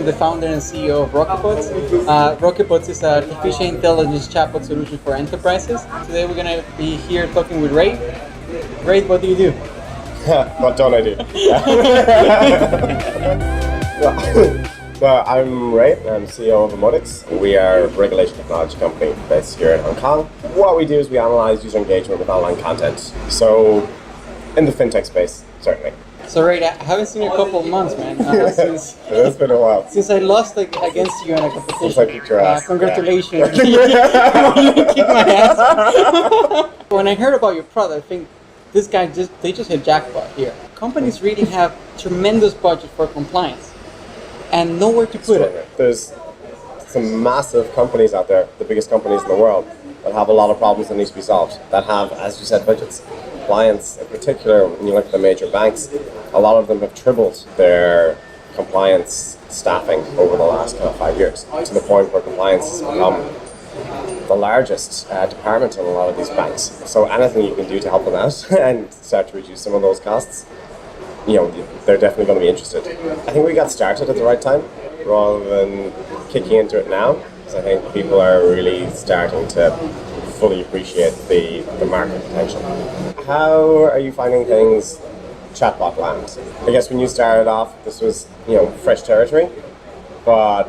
I'm the founder and CEO of Rocketbots. Rocketbots is an artificial intelligence chatbot solution for enterprises. Today we're going to be here talking with Ray. Ray, what do you do? What don't I do? Well, I'm Ray, I'm CEO of Emotics. We are a regulation technology company based here in Hong Kong. What we do is we analyze user engagement with online content. So, in the fintech space, certainly. So Ray, I haven't seen you in a couple of months, man. Since It's been a while. Since I lost against you in a competition. Since I kicked your ass. Congratulations. You kicked my ass. When I heard about your product, I think this guy they just hit jackpot here. Companies really have tremendous budget for compliance and nowhere to put it. There's some massive companies out there, the biggest companies in the world, that have a lot of problems that need to be solved, that have, as you said, budgets. Compliance, in particular, when you look at the major banks, a lot of them have tripled their compliance staffing over the last 5 years, to the point where compliance has become the largest department in a lot of these banks. So anything you can do to help them out and start to reduce some of those costs, they're definitely going to be interested. I think we got started at the right time, rather than kicking into it now, because I think people are really starting to fully appreciate the market potential. How are you finding things chatbot land? I guess when you started off, this was fresh territory, but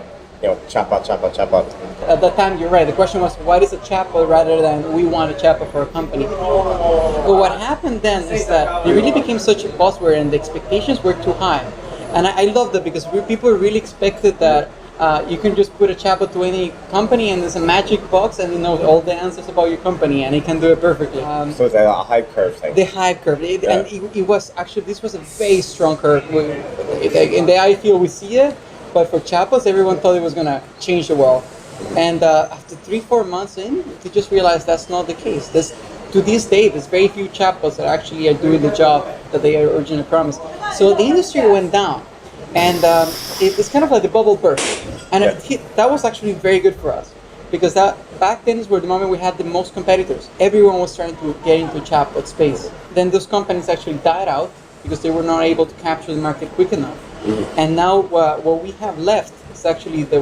chatbot. At that time, you're right. The question was, what is a chatbot rather than we want a chatbot for a company? But what happened then is that it really became such a buzzword and the expectations were too high. And I love that because people really expected that you can just put a chatbot to any company and there's a magic box and it knows all the answers about your company and it can do it perfectly. So it's a hype curve thing. The hype curve. And it was actually, this was a very strong curve. In the eye field we see it, but for chatbots everyone thought it was going to change the world. And after 3-4 months in, they just realized that's not the case. To this day, there's very few chatbots that actually are doing the job that they originally promised. So the industry went down. And it's kind of like the bubble burst. And that was actually very good for us. Because back then is where the moment we had the most competitors. Everyone was trying to get into chatbot space. Then those companies actually died out because they were not able to capture the market quick enough. Mm-hmm. And now what we have left is actually the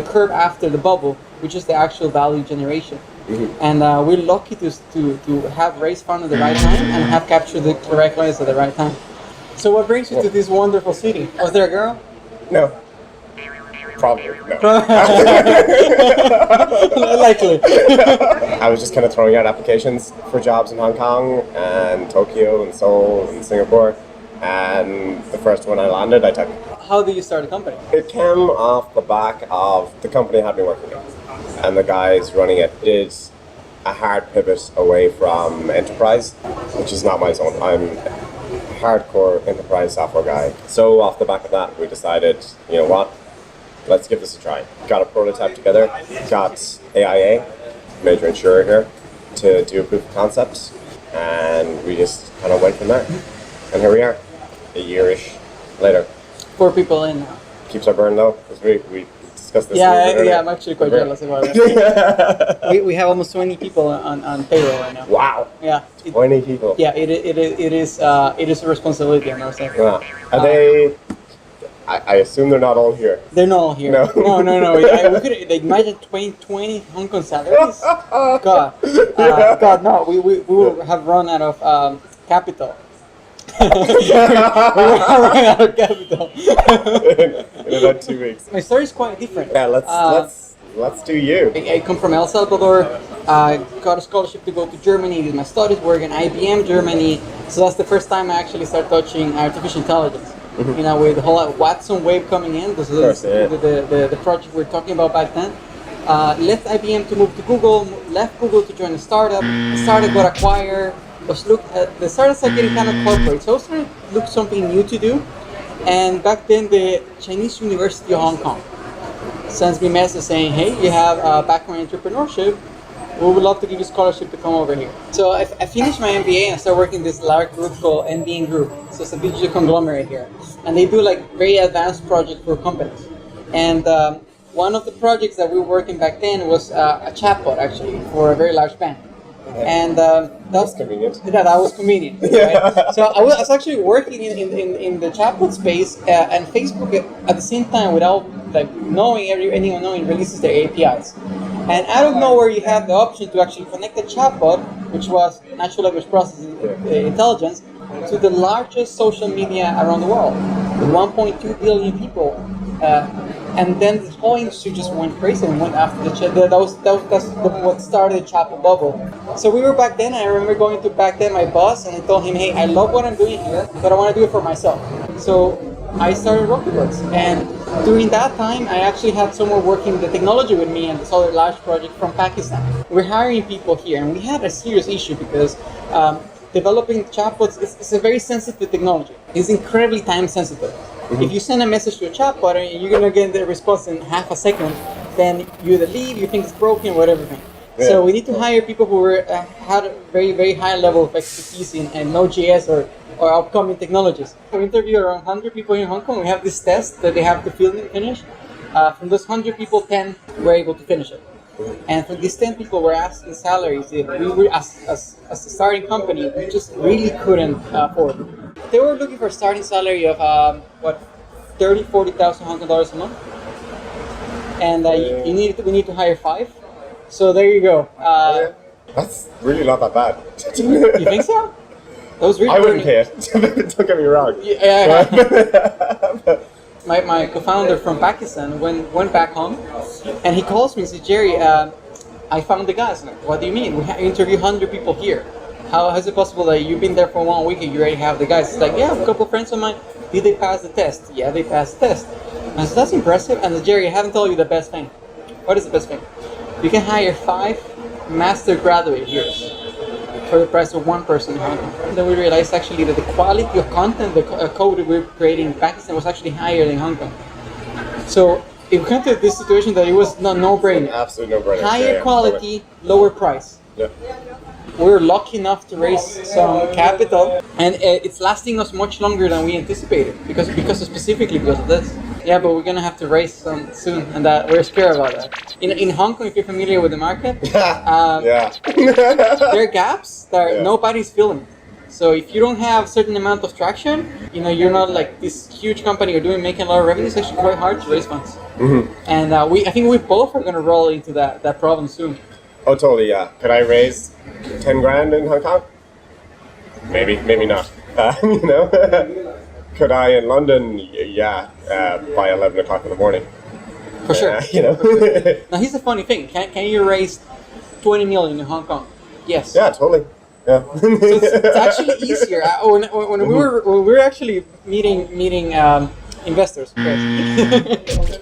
curve after the bubble, which is the actual value generation. Mm-hmm. And we're lucky to have raised funds at the right time and have captured the correct clients at the right time. So what brings you to this wonderful city? Was there a girl? No. Probably no. Likely. I was just kind of throwing out applications for jobs in Hong Kong and Tokyo and Seoul and Singapore, and the first one I landed, I took. How did you start a company? It came off the back of the company I had been working with, and the guys running it did a hard pivot away from enterprise, which is not my zone. I'm hardcore enterprise software guy. So off the back of that, we decided, you know what, let's give this a try. Got a prototype together, got AIA, major insurer here, to do a proof of concept, and we just kind of went from there. And here we are, a year-ish later. 4 people in now. Keeps our burn low, because we discussed this. Yeah, I'm actually quite jealous about it. we have almost 20 people on payroll right now. Wow. Yeah. 20 people. Yeah, it is a responsibility, I must say. Yeah. Are they? I assume they're not all here. They're not all here. No. No. We could imagine 20 Hong Kong salaries. God, no. We will have run out of capital. We will have run out of capital. in about 2 weeks. My story is quite different. Yeah, let's do you. I come from El Salvador. Got a scholarship to go to Germany. Did my studies, work in IBM Germany. So that's the first time I actually started touching artificial intelligence. Mm-hmm. With the whole Watson wave coming in, this is the project we're talking about back then. Left IBM to move to Google, left Google to join a startup. The startup got acquired. The startups are getting kind of corporate, so I was trying to look something new to do. And back then, the Chinese University of Hong Kong sends me a message saying, "Hey, you have a background in entrepreneurship. We would love to give you a scholarship to come over here." So I finished my MBA and I started working in this large group called NBN Group. So it's a digital conglomerate here. And they do very advanced projects for companies. And one of the projects that we were working back then was a chatbot actually for a very large bank. And That's convenient. Yeah, that was convenient. Right? So I was actually working in the chatbot space, and Facebook at the same time, without like knowing anyone knowing, releases their APIs. And out of nowhere, you have the option to actually connect the chatbot, which was natural language processing intelligence, to the largest social media around the world, with 1.2 billion people. And then the whole industry just went crazy and went after the chat. That's what started the chatbot bubble. So we were back then. I remember going to back then my boss, and I told him, "Hey, I love what I'm doing here, but I want to do it for myself." So I started Rocketbots, and during that time, I actually had someone working the technology with me and this other large project from Pakistan. We're hiring people here, and we had a serious issue because developing chatbots is a very sensitive technology. It's incredibly time sensitive. Mm-hmm. If you send a message to a chatbot and you're gonna get the response in half a second, then you either leave, you think it's broken, whatever. Yeah. So we need to hire people who had a very, very high level of expertise in Node.js or upcoming technologies. We interviewed around 100 people in Hong Kong. We have this test that they have to fill and finish. From those 100 people, 10 were able to finish it. And for these 10 people, we're asking salaries that we were, as a starting company, we just really couldn't afford. They were looking for a starting salary of, 40,000 Hong Kong dollars a month. And we need to hire 5. So there you go. That's really not that bad. You think so? That was really I wouldn't pay it. Don't get me wrong. Yeah. My co-founder from Pakistan went back home, and he calls me and says, "Jerry, I found the guys." I'm like, "What do you mean? We interviewed 100 people here. How is it possible that you've been there for 1 week and you already have the guys?" It's like, "Yeah, a couple of friends of mine. Did they pass the test?" "Yeah, they passed the test." And I said, "That's impressive." And I said, "Jerry, I haven't told you the best thing." "What is the best thing?" "You can hire 5 master graduate years for the price of 1 person in Hong Kong." And then we realized actually that the quality of content, the code that we were creating in Pakistan was actually higher than Hong Kong. So it came to this situation that it was no-brainer. Absolute no-brainer. Higher quality, lower price. Yeah. We're lucky enough to raise some capital, and it's lasting us much longer than we anticipated specifically because of this. Yeah, but we're gonna have to raise some soon, and we're scared about that. In Hong Kong, if you're familiar with the market, there are gaps that nobody's filling. So if you don't have a certain amount of traction, you're not like this huge company you're making a lot of revenue. It's actually quite hard to raise funds. Mm-hmm. And I think we both are gonna roll into that problem soon. Oh, totally. Yeah. Could I raise 10 grand in Hong Kong? Maybe not. Could I in London? Yeah, by 11 o'clock in the morning. For sure. For sure. Now here's the funny thing: can you raise 20 million in Hong Kong? Yes. Yeah, totally. Yeah. So it's actually easier. When we were actually meeting investors.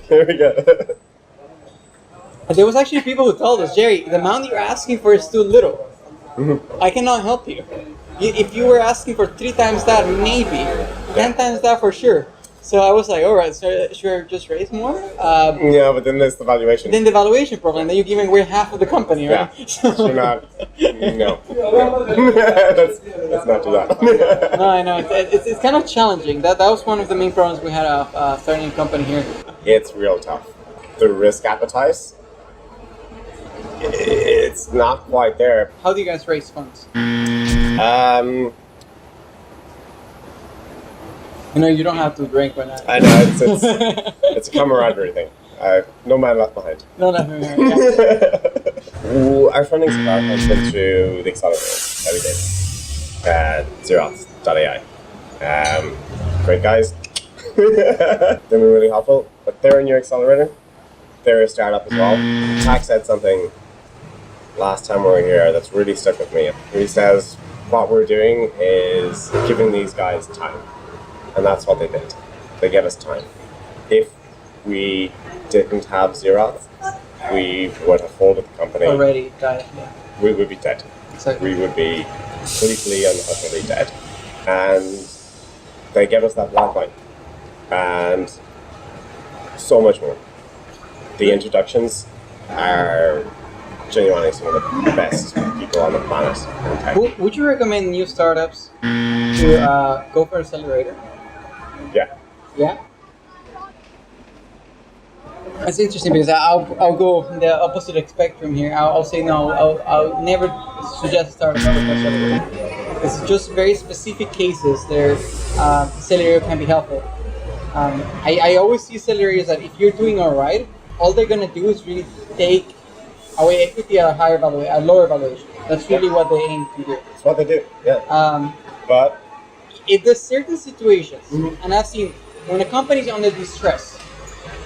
There we go. There was actually people who told us, "Jerry, the amount you're asking for is too little. I cannot help you. If you were asking for 3 times that, maybe 10 times that for sure." So I was like, "All right, so should I just raise more?" Yeah, but then there's the valuation. Then the valuation problem. Then you're giving away half of the company, right? Yeah. You're not. No. let's not do that. No, I know. It's kind of challenging. That was one of the main problems we had starting a company here. It's real tough. The risk appetite. It's not quite there. How do you guys raise funds? You don't have to drink right now. I know, it's a camaraderie thing. No man left behind. No left behind, yeah. Our funding so far has been through the accelerator every day. Zeroth.ai. Great guys. They've been really helpful. But they're in your accelerator. They're a startup as well. Tack said something last time we were here that's really stuck with me. He says what we're doing is giving these guys time, and that's what they did. They gave us time. If we didn't have Zeroth, we would have folded the company. Already died. Yeah. We would be dead. Exactly. We would be completely and utterly dead. And they gave us that lifeline, and so much more. The introductions are genuinely some of the best people on the planet in tech. Would you recommend new startups to go for accelerator? Yeah. Yeah? That's interesting because I'll go in the opposite spectrum here. I'll say no. I'll never suggest starting a podcast. It's just very specific cases there. Accelerator can be helpful. I always see accelerators that if you're doing all right, all they're gonna do is really take away equity at a lower valuation. That's really what they aim to do. That's what they do. Yeah. But in there's certain situations, and I've seen when a company's under distress.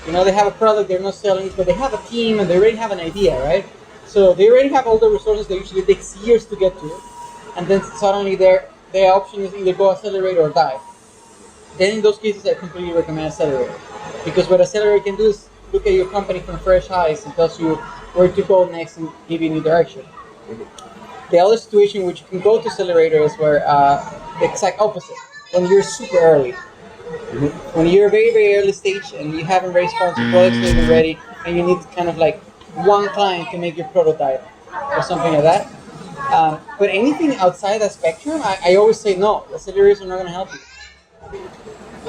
They have a product they're not selling, but they have a team and they already have an idea, right? So they already have all the resources that usually takes years to get to, and then suddenly their option is either go accelerate or die. Then in those cases, I completely recommend accelerator, because what accelerator can do is look at your company from fresh eyes and tells you where to go next and give you a new direction. The other situation which you can go to accelerator is where the exact opposite, when you're super early. When you're very, very early stage and you haven't raised funds, your product's not even ready, and you need kind of like one client to make your prototype or something like that. But anything outside that spectrum, I always say no. Accelerators are not going to help you.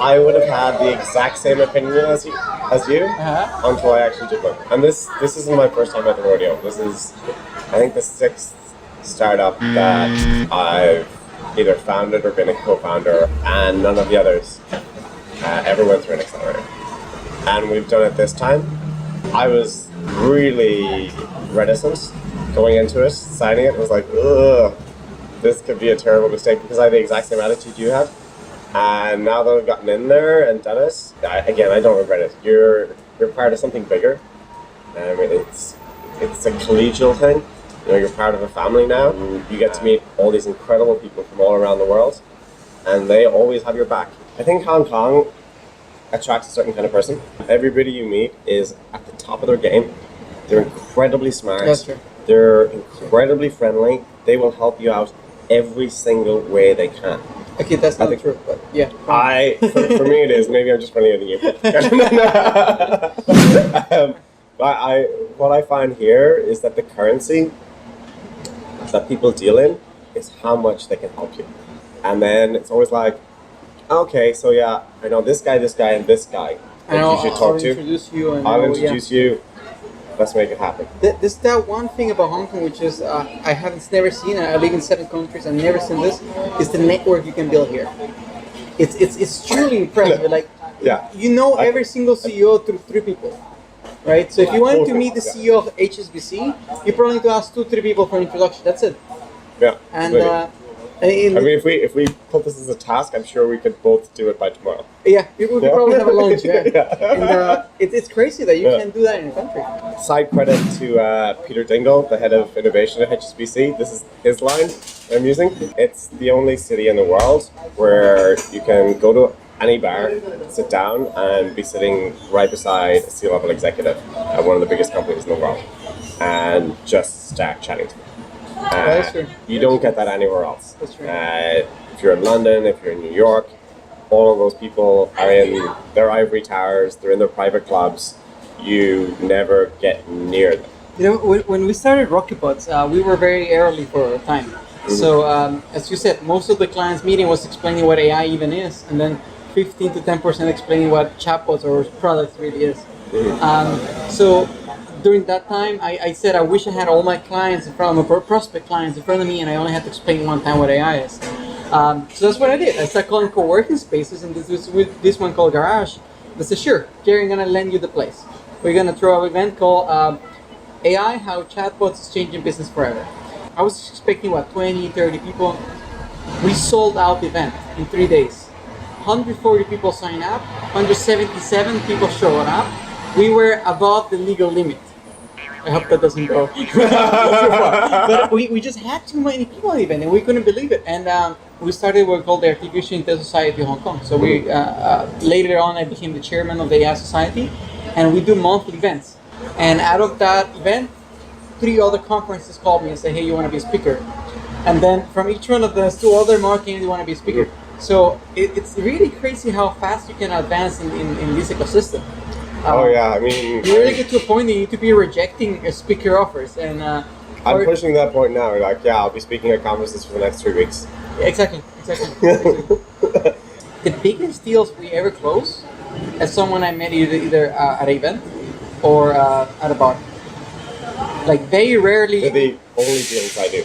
I would have had the exact same opinion as you until I actually did one. And this isn't my first time at the rodeo. This is, I think, the 6th startup that I've either founded or been a co-founder, and none of the others ever went through an accelerator. And we've done it this time. I was really reticent going into it, signing it. It was like, ugh, this could be a terrible mistake, because I had the exact same attitude you had. And now that I've gotten in there and done it, I don't regret it. You're part of something bigger. I mean, it's a collegial thing. You're part of a family now. You get to meet all these incredible people from all around the world, and they always have your back. I think Hong Kong attracts a certain kind of person. Everybody you meet is at the top of their game. They're incredibly smart. That's true. They're incredibly friendly. They will help you out every single way they can. Okay, that's not true, but yeah. For me it is. Maybe I'm just funnier than you. What I find here is that the currency that people deal in is how much they can help you. And then it's always like, okay, so yeah, I know this guy, and this guy that you should talk to. I'll introduce you. Let's make it happen. There's that one thing about Hong Kong, which is I haven't never seen. I live in 7 countries. I've never seen this. Is the network you can build here? It's truly impressive. Like, every single CEO through 3 people, right? So if you wanted to meet the CEO of HSBC, you probably need to ask 2-3 people for an introduction. That's it. Yeah. And I mean, if we put this as a task, I'm sure we could both do it by tomorrow. Yeah, we could probably have a lunch. And it's crazy that you can do that in a country. Side credit to Peter Dingle, the head of innovation at HSBC. This is his line I'm using. It's the only city in the world where you can go to any bar, sit down, and be sitting right beside a C-level executive at one of the biggest companies in the world, and just start chatting to them. That's true. You don't get that anywhere else. That's true. If you're in London, if you're in New York, all of those people are in their ivory towers, they're in their private clubs. You never get near them. When we started Rocketbots, we were very early for our time. Mm-hmm. So, as you said, most of the clients' meeting was explaining what AI even is, and then 15 to 10% explaining what chatbots or products really is. Mm-hmm. So during that time, I said I wish I had all my clients in front of me, prospect clients in front of me, and I only had to explain one time what AI is. So that's what I did. I started calling co-working spaces, and this one called Garage. I said, sure, Jerry, I'm going to lend you the place. We're going to throw an event called AI, How Chatbots is Changing Business Forever. I was expecting, 20, 30 people. We sold out the event in 3 days. 140 people signed up, 177 people showed up. We were above the legal limit. I hope that doesn't go too far. But we just had too many people at the event, and we couldn't believe it. And we started what we called the Artificial Intelligence Society of Hong Kong. So we later on I became the chairman of the AI Society, and we do monthly events. And out of that event, 3 other conferences called me and said, hey, you want to be a speaker? And then from each one of those 2 other marketing, you want to be a speaker. So it's really crazy how fast you can advance in this ecosystem. I mean, you really get to a point that you need to be rejecting speaker offers, and I'm pushing that point now. Like, I'll be speaking at conferences for the next 3 weeks. Exactly. The biggest deals we ever closed, as someone I met either at an event or at a bar? Like very rarely. They're the only deals I do.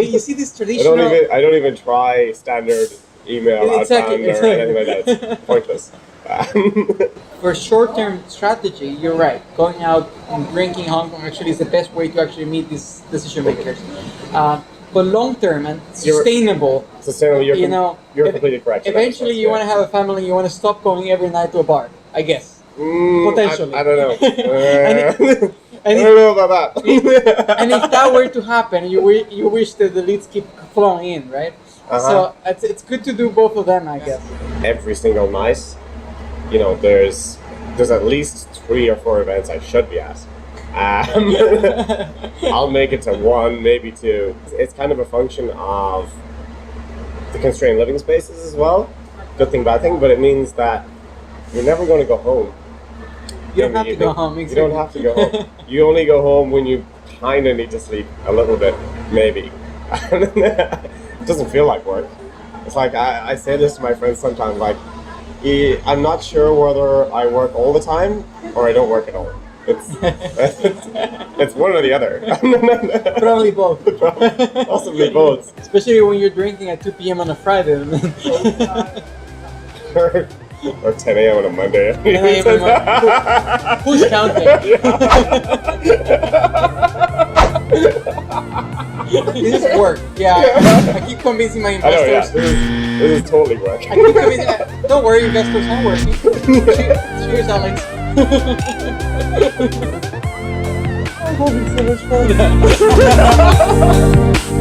You see this traditional. I don't even try standard email outbound or anything like that. It's pointless. For short-term strategy, you're right. Going out and drinking in Hong Kong actually is the best way to actually meet these decision makers. But long-term and sustainable. You're completely correct. Eventually, you want to have a family. You want to stop going every night to a bar. I guess. Potentially. I don't know. I don't know about that. And if that were to happen, you wish that the leads keep flowing in, right? So it's good to do both of them, I guess. Every single night, there's at least 3 or 4 events I should be at. I'll make it to 1, maybe 2. It's kind of a function of the constrained living spaces as well. Good thing, bad thing, but it means that you're never going to go home. You don't have to go home. Exactly. You don't have to go home. You only go home when you kind of need to sleep a little bit, maybe. It doesn't feel like work. It's like I say this to my friends sometimes, like, I'm not sure whether I work all the time or I don't work at all. It's one or the other. Probably both. Possibly both. Especially when you're drinking at 2 p.m. on a Friday. Or 10 a.m. on a Monday. Who's counting? This is work. Yeah, I keep convincing my investors. I know, yeah. This is totally work. I keep convincing. Don't worry, investors, I'm working. Cheers, Alex. I'm having so much fun.